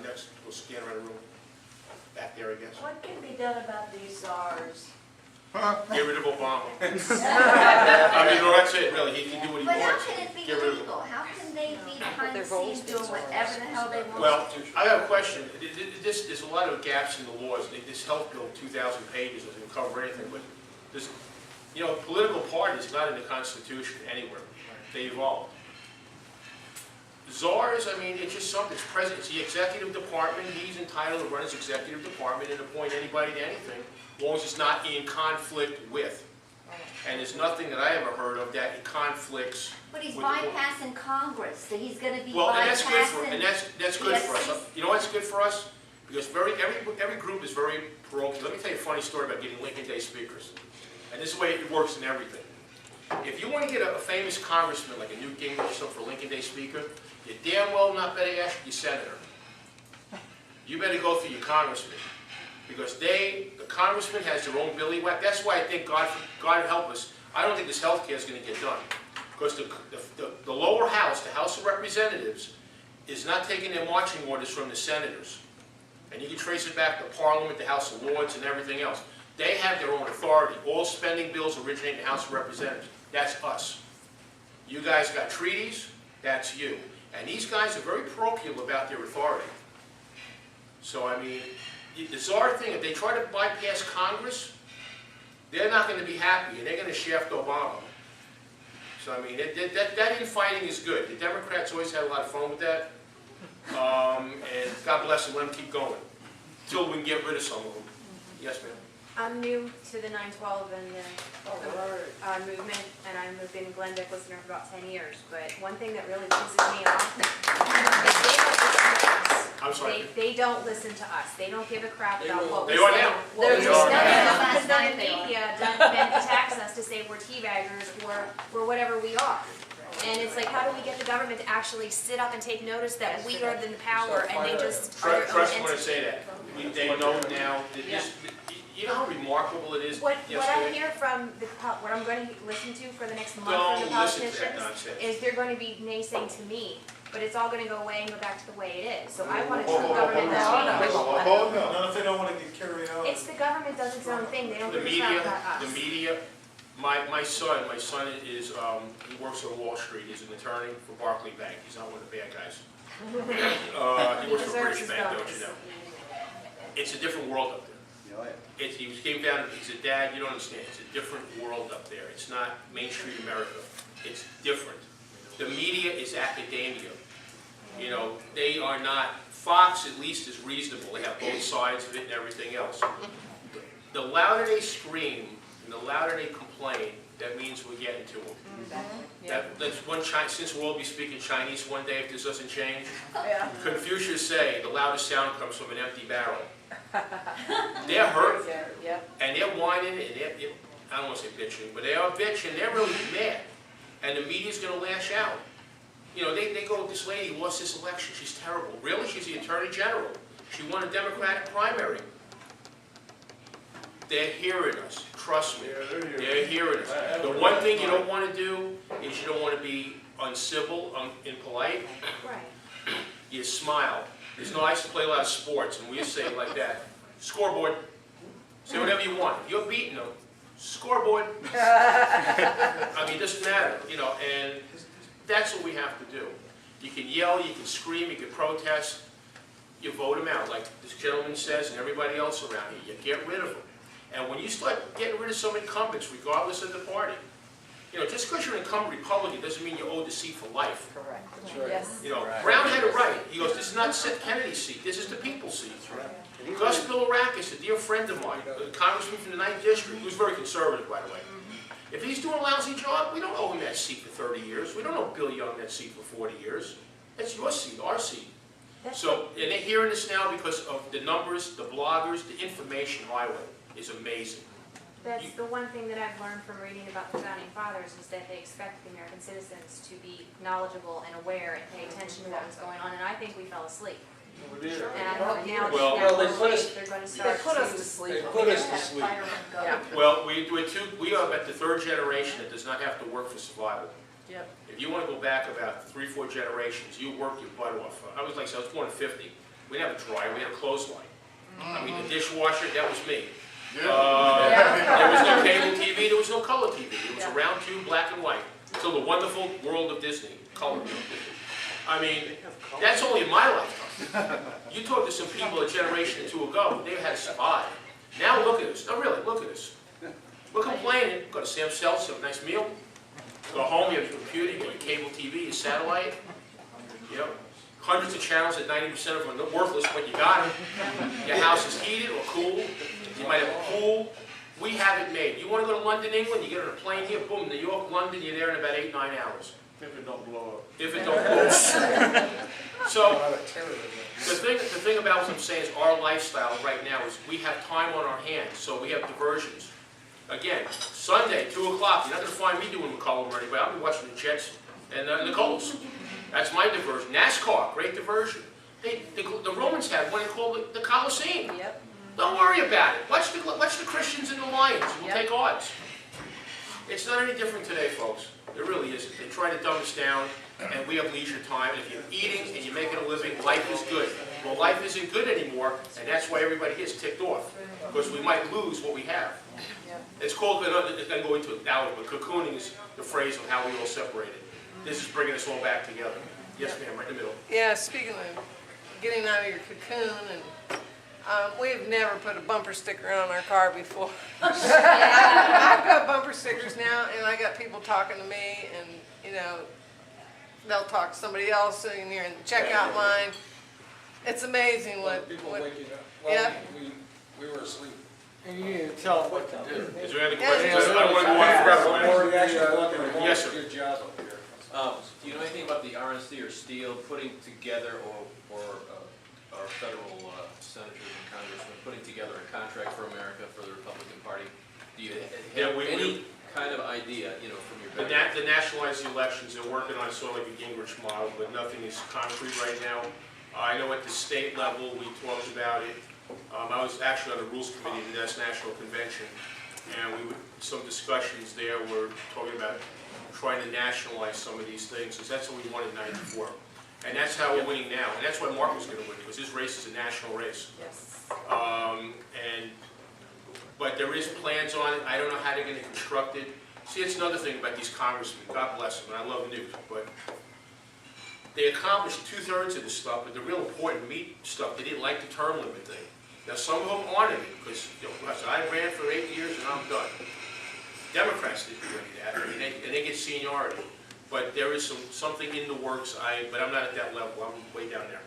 next, we'll scan around the room. Back there, I guess. What can be done about these czars? Get rid of Obama. I mean, no, that's it, really. He can do what he But how wants. can it be Get rid of him. illegal? How can they be behind the scenes doing whatever the hell they want? Well, I have a question. There's a lot of gaps in the laws. This health bill, 2,000 pages, doesn't cover anything, but this, political parties not in the Constitution anywhere. They evolved. Czars, I mean, it's just something. It's president. It's the executive department. He's entitled to run his executive department and appoint anybody to anything, as long as it's not in conflict with. And there's nothing that I ever heard of that conflicts. But he's with bypassing Congress, so he's going to be Well, and bypassing. that's good for us. You know what's good for us? Because every group is very parochial. Let me tell you a funny story about getting Lincoln Day speakers. And this is the way it works in everything. If you want to get a famous congressman like a Newt Gingrich or something for Lincoln Day speaker, you damn well not better ask your senator. You better go through your congressman. Because the congressman has their own billy whack. That's why I think God help us. I don't think this health care is going to get done. Because the lower house, the House of Representatives, is not taking their marching orders from the senators. And you can trace it back to Parliament, the House of Lords, and everything else. They have their own authority. All spending bills originate in the House of Representatives. That's us. You guys got treaties, that's you. And these guys are very parochial about their authority. So, I mean, the czar thing, if they try to bypass Congress, they're not going to be happy, and they're going to shaft Obama. So, I mean, that infighting is good. The Democrats always had a lot of fun with that. And God bless them, let them keep going. Until we can get rid of some of them. Yes, ma'am. I'm new to the 912 and the movement, and I've been a Glenn Beck listener for about 10 years. But one thing that really pisses me off is I'm sorry. they don't listen to us. They don't give a crap about what They we're are saying. now. What They we're are saying. now. Because then the media then attacks us to say we're teabaggers or whatever we are. And it's like, how do we get the government to actually sit up and take notice that we are the power and they just are their own Trust me when I entity? say that. They know now that this, you know how remarkable it is? What I yesterday? hear from what I'm going to listen to for the next month Don't from the listen to that politicians nonsense. is they're going to be naysaying to me, but it's all going to go away and go back to the way it is. So I want a true government that changes. Not if they don't want to get carried out. It's the government does its own thing. They don't The give a crap media, about the us. media, my son is, he works on Wall Street. He's an attorney for Barclays Bank. He's not one of the bad guys. He works for British Bank, don't you know? It's a different world up there. He came down, he's a dad, you don't understand. It's a different world up there. It's not Main Street America. It's different. The media is academia. You know, they are not, Fox at least is reasonable. They have both sides of it and everything else. The louder they scream and the louder they complain, that means we're getting to them. That's one since we'll all be speaking Chinese one day if this doesn't change. Confucius say the loudest sound comes from an empty barrel. They're hurt, and they're whining, and I don't want to say bitching, but they are bitching, they're really mad. And the media's going to lash out. You know, they go, this lady lost this election, she's terrible. Really? She's the Attorney General. She won a Democratic primary. They're hearing us, trust me. They're hearing us. The one thing you don't want to do is you don't want to be uncivil, impolite. Right. You smile. I used to play a lot of sports, and we used to say it like that. Scoreboard. Say whatever you want. If you're beating them, scoreboard. I mean, it doesn't matter, you know, and that's what we have to do. You can yell, you can scream, you can protest, you vote them out, like this gentleman says and everybody else around here. You get rid of them. And when you start getting rid of some incumbents, regardless of the party, you know, just because you're an incumbent Republican doesn't mean you owe the seat for life. Correct. Yes. You know, Brown had it right. He goes, this is not Kennedy's seat, this is the people's seat. Gus Bilirakis, a dear friend of mine, a congressman from the 9th District, who's very conservative, by the way. If he's doing a lousy job, we don't owe him that seat for 30 years. We don't owe Bill Young that seat for 40 years. That's your seat, our seat. So, and they're hearing this now because of the numbers, the bloggers, the information highway is amazing. That's the one thing that I've learned from reading about the Founding Fathers is that they expect the American citizens to be knowledgeable and aware and pay attention to what was going on, and I think we fell asleep. And I hope now Well, they're they going to start They put us to to... sleep. They put us to sleep. Yeah. Well, we are at the 3rd generation that does not have to work for survival. Yep. If you want to go back about 3 or 4 generations, you work your butt off. I was born in 50. We didn't have a dryer, we had a clothesline. I mean, the dishwasher, that was me. There was no cable TV, there was no color TV. It was a round tube, black and white. Until the wonderful world of Disney, color. I mean, that's only in my lifetime. You talk to some people a generation or two ago, they had to survive. Now look at us. No, really, look at us. We're complaining. Go to Sam's Sells, have a nice meal. Go home, you have your computer, you got your cable TV, your satellite. Yep. Hundreds of channels that 90% of them are worthless, but you got them. Your house is heated or cool. You might have a pool. We have it made. You want to go to London, England, you get on a plane here, boom, New York, London, you're there in about 8, 9 hours. If it don't blow up. If it don't blow up. So, the thing about what I'm saying is our lifestyle right now is we have time on our hands, so we have diversions. Again, Sunday, 2 o'clock, you're not going to find me doing McCollum or anybody. I'll be watching the Jets and the Colts. That's my diversion. NASCAR, great diversion. The Romans had what they call the Colosseum. Yep. Don't worry about it. Watch the Christians and the Lions. We'll take odds. It's not any different today, folks. It really isn't. They try to dumb us down, and we have leisure time. And if you're eating and you're making a living, life is good. Well, life isn't good anymore, and that's why everybody gets ticked off, because we might lose what we have. It's called, it's going to go into it now, but cocooning is the phrase of how we all separated. This is bringing us all back together. Yes, ma'am, right in the middle. Yeah, speaking of getting out of your cocoon, and we've never put a bumper sticker on our car before. I've got bumper stickers now, and I got people talking to me, and you know, they'll talk to somebody else sitting here in the checkout line. It's amazing what. People waking up. Yeah. Well, we were asleep. And you need to tell them what to do. Is there any Yeah, questions? yeah. I don't want to go on forever, man. Yes, sir. Good job up here. Do you know anything about the RNC or Steele putting together, or our federal senators and congressmen putting together a contract for America for the Republican Party? Do you have any kind of idea, you know, from your background? The nationalized elections, they're working on sort of like a Gingrich model, but nothing is concrete right now. I know at the state level, we talked about it. I was actually on the Rules Committee at the National Convention, and some discussions there were talking about trying to nationalize some of these things, because that's what we wanted in '94. And that's how we're winning now, and that's why Mark was going to win, because his race is a national race. Yes. But there is plans on it. I don't know how they're going to construct it. See, it's another thing about these congressmen. God bless them, and I love Newt, but they accomplished 2/3 of this stuff, but the real important meat stuff, they didn't like the term limit thing. Now, some of them honored it, because I ran for 8 years and I'm done. Democrats didn't do any of that, and they get seniority. But there is something in the works, but I'm not at that level. I'm way down there.